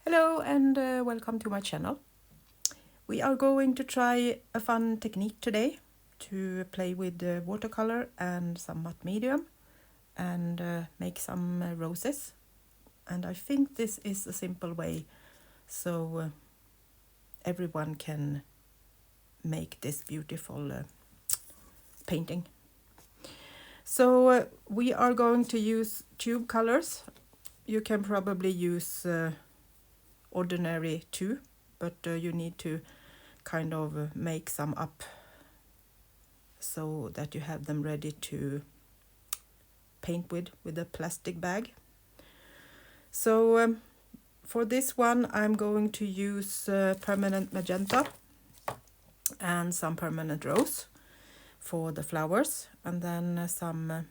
Hello and welcome to my channel. We are going to try a fun technique today to play with watercolor and some matte medium and make some roses. And I think this is a simple way so everyone can make this beautiful painting. So we are going to use tube colors. You can probably use ordinary too, but you need to kind of make some up so that you have them ready to paint with a plastic bag. So for this one I'm going to use permanent magenta and some permanent rose for the flowers, and then some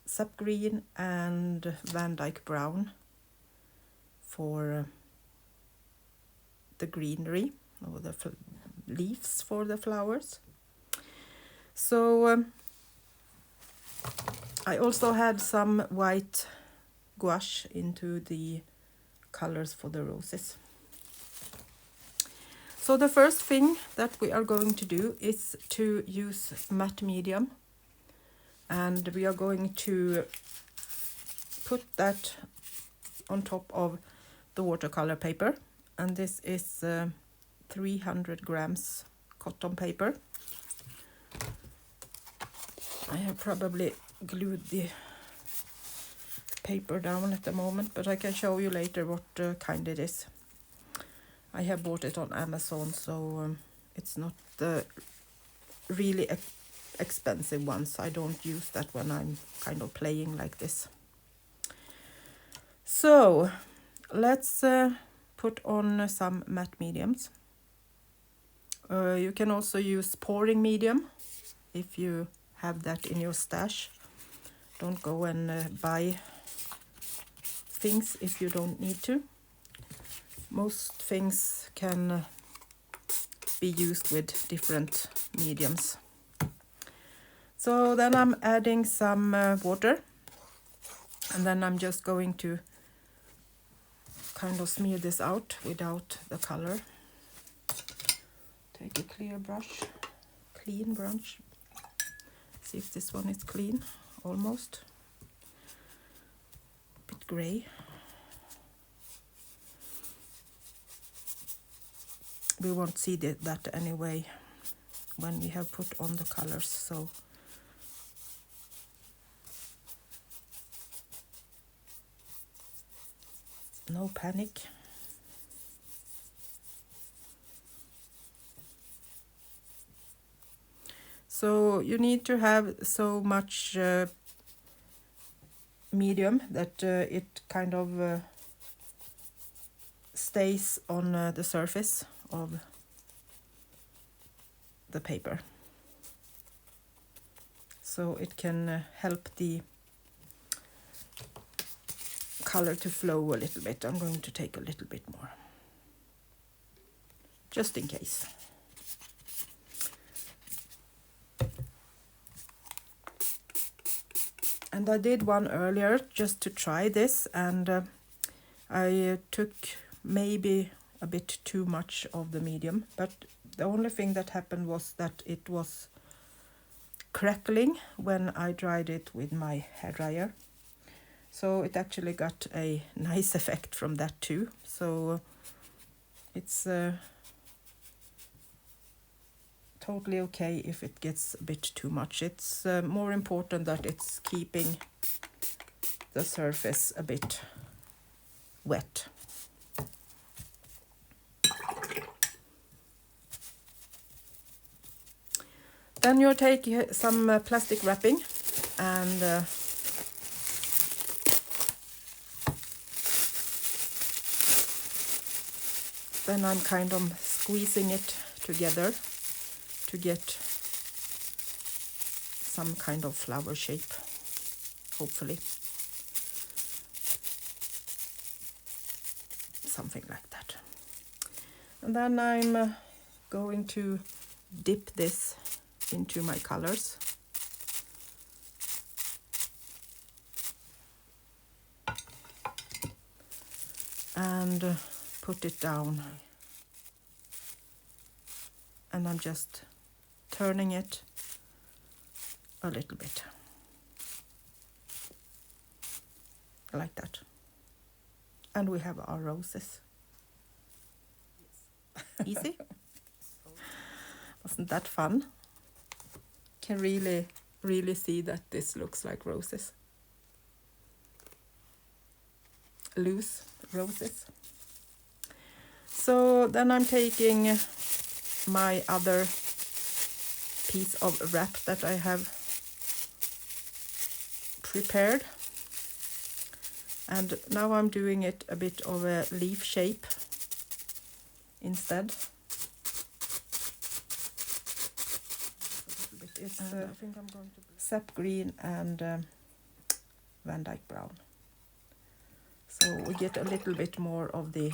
sap green and Van Dyke brown for the greenery or the leaves for the flowers. So I also had some white gouache into the colors for the roses. So the first thing that we are going to do is to use matte medium, and we are going to put that on top of the watercolor paper, and this is 300 grams cotton paper. I have probably glued the paper down at the moment, but I can show you later what kind it is. I have bought it on Amazon, so it's not the really expensive ones. I don't use that when I'm kind of playing like this. So let's put on some matte mediums. You can also use pouring medium if you have that in your stash. Don't go and buy things if you don't need to. Most things can be used with different mediums. So then I'm adding some water, and then I'm just going to kind of smear this out without the color. Take a clean brush. See if this one is clean, almost. A bit gray. We won't see that anyway when we have put on the colors, so no panic. So you need to have so much medium that it kind of stays on the surface of the paper, so it can help the color to flow a little bit. I'm going to take a little bit more, just in case. And I did one earlier just to try this, and I took maybe a bit too much of the medium, but the only thing that happened was that it was crackling when I dried it with my hairdryer. So it actually got a nice effect from that too. So it's totally okay if it gets a bit too much. It's more important that it's keeping the surface a bit wet. Then you take some plastic wrapping, and then I'm kind of squeezing it together to get some kind of flower shape, hopefully. Something like that. And then I'm going to dip this into my colors. and put it down. And I'm just turning it a little bit. Like that. And we have our roses. Easy? Wasn't that fun? Can really see that this looks like roses. Loose roses. So then I'm taking my other piece of wrap that I have prepared, and now I'm doing it a bit of a leaf shape instead. It's I think I'm going to sap green and Van Dyke brown, so we get a little bit more of the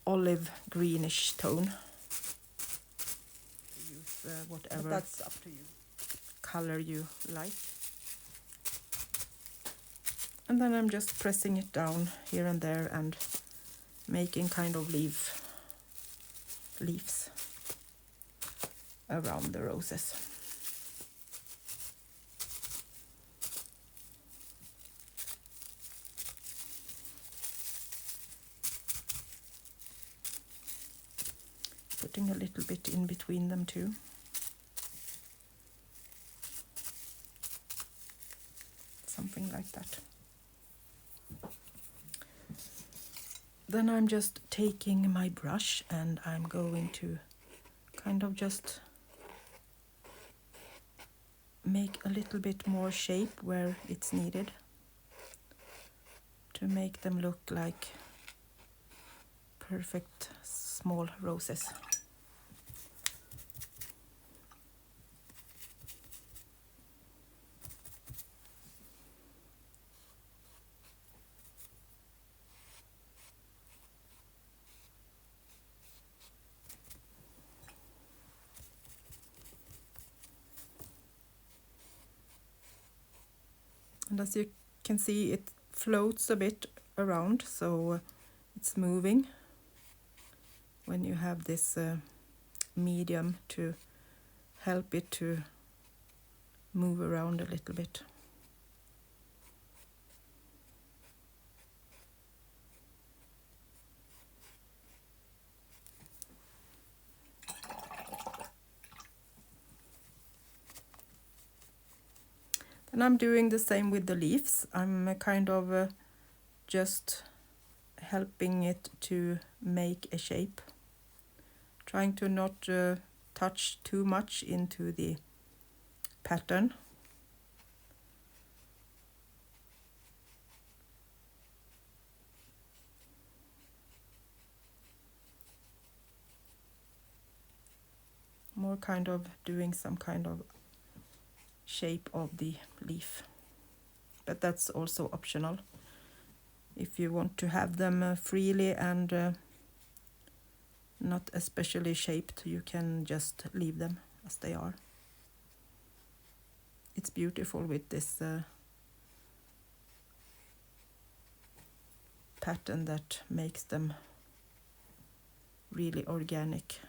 olive greenish tone. Use whatever that's up to you color you like. And then I'm just pressing it down here and there and making kind of leaves around the roses. Putting a little bit in between them too. Something like that. Then I'm just taking my brush and I'm going to kind of just make a little bit more shape where it's needed to make them look like perfect small roses. And as you can see, it floats a bit around, so it's moving when you have this medium to help it to move around a little bit. And I'm doing the same with the leaves. I'm kind of just helping it to make a shape, trying to not touch too much into the pattern. More kind of doing some kind of shape of the leaf, but that's also optional. If you want to have them freely and not especially shaped, you can just leave them as they are. It's beautiful with this pattern that makes them really organic.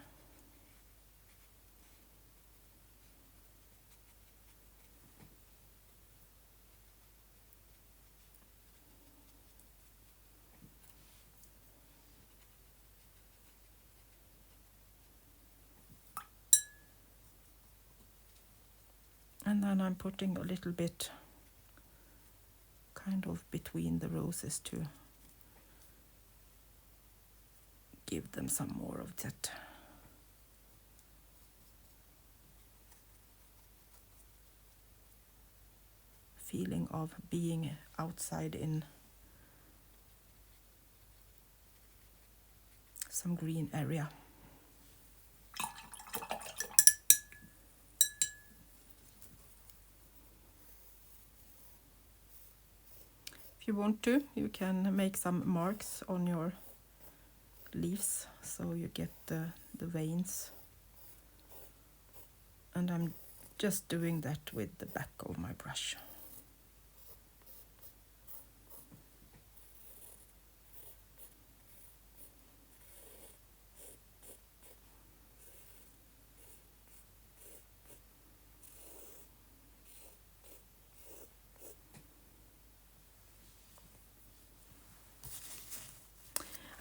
And then I'm putting a little bit kind of between the roses to give them some more of that feeling of being outside in some green area. If you want to, you can make some marks on your leaves so you get the veins. And I'm just doing that with the back of my brush.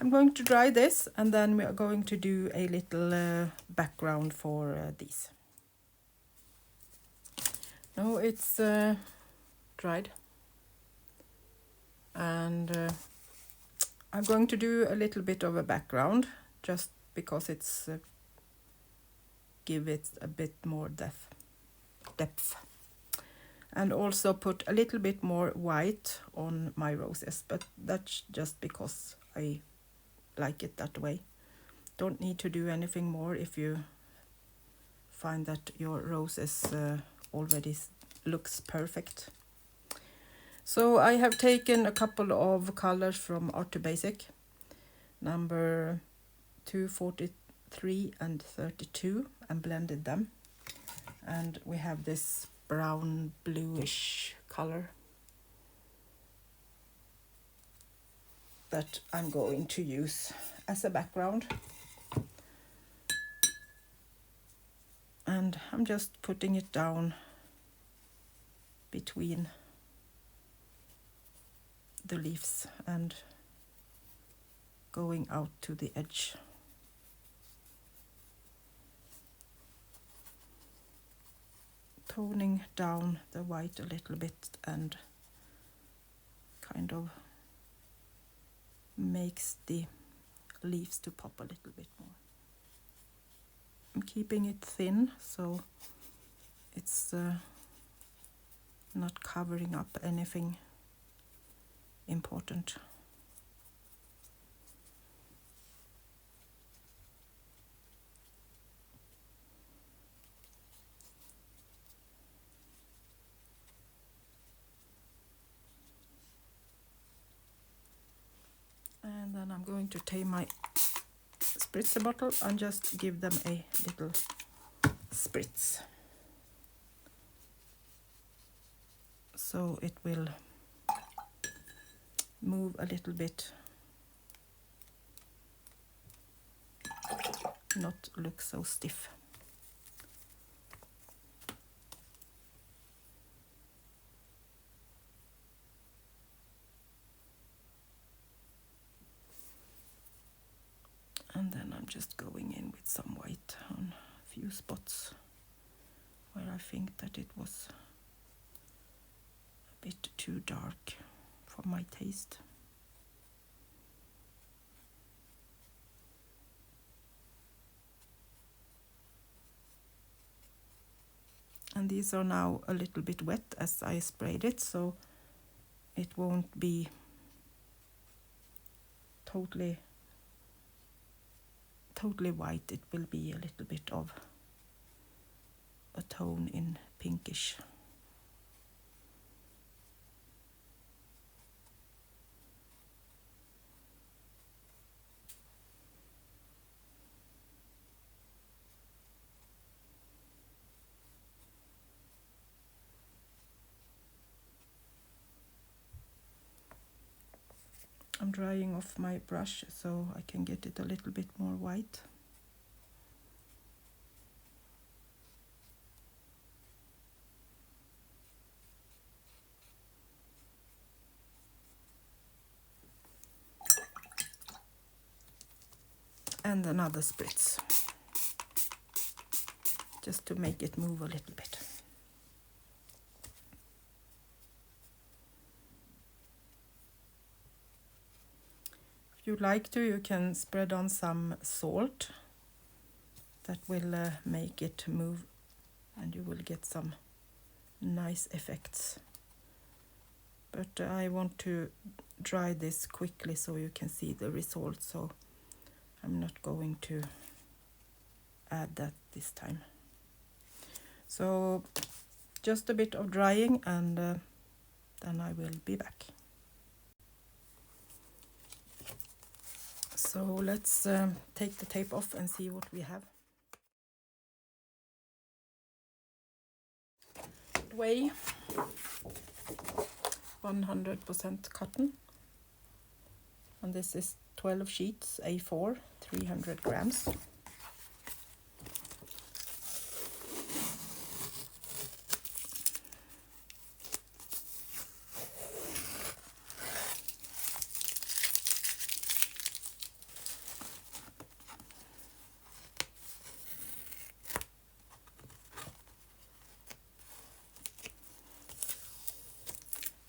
I'm going to dry this, and then we are going to do a little background for these. Now it's dried, and I'm going to do a little bit of a background just because it's give it a bit more depth, and also put a little bit more white on my roses, but that's just because I like it that way. Don't need to do anything more if you find that your roses already looks perfect. So I have taken a couple of colors from Art to Basic, number 243 and 32, and blended them. And we have this brown bluish color that I'm going to use as a background. And I'm just putting it down between the leaves and going out to the edge. Toning down the white a little bit and kind of makes the leaves to pop a little bit more. I'm keeping it thin so it's not covering up anything important. And then I'm going to take my spritzer bottle and just give them a little spritz. So it will move a little bit, not look so stiff. And then I'm just going in with some white on a few spots where I think that it was a bit too dark for my taste. And these are now a little bit wet as I sprayed it, so it won't be totally white. It will be a little bit of a tone in pinkish. I'm drying off my brush so I can get it a little bit more white. And another spritz, just to make it move a little bit. If you like to, you can spread on some salt. That will make it move, and you will get some nice effects. But I want to dry this quickly so you can see the result, so I'm not going to add that this time. So just a bit of drying, and then I will be back. So let's take the tape off and see what we have. Way 100% cotton, and this is 12 sheets A4, 300 grams.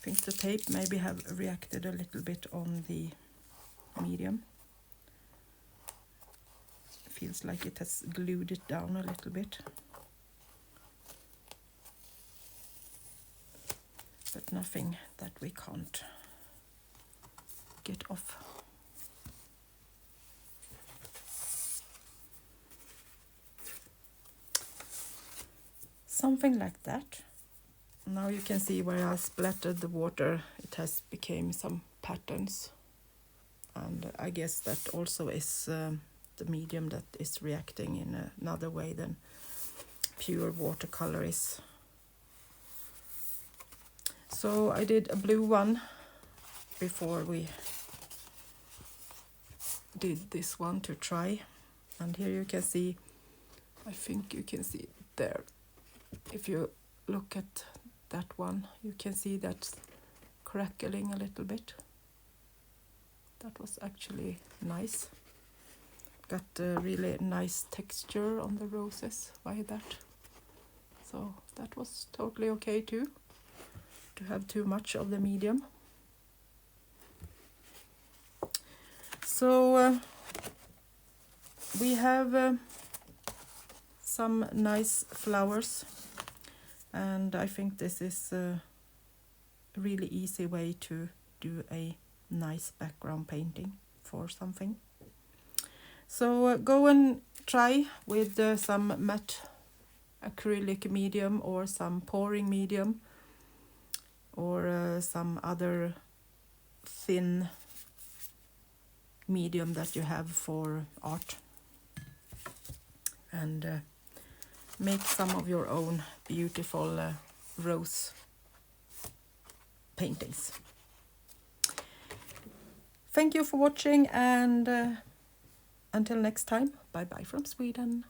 think the tape maybe have reacted a little bit on the medium. Feels like it has glued it down a little bit. But nothing that we can't get off. Something like that. Now you can see where I splattered the water, it has become some patterns. And I guess that also is the medium that is reacting in another way than pure watercolor is. So I did a blue one before we did this one to try. And here you can see, I think you can see it there. If you look at that one, you can see that's crackling a little bit. That was actually nice. Got a really nice texture on the roses by that. So that was totally okay too, to have too much of the medium. So we have some nice flowers, and I think this is a really easy way to do a nice background painting for something. So go and try with some matte acrylic medium or some pouring medium or some other thin medium that you have for art, and make some of your own beautiful rose paintings. Thank you for watching, and until next time, bye bye from Sweden.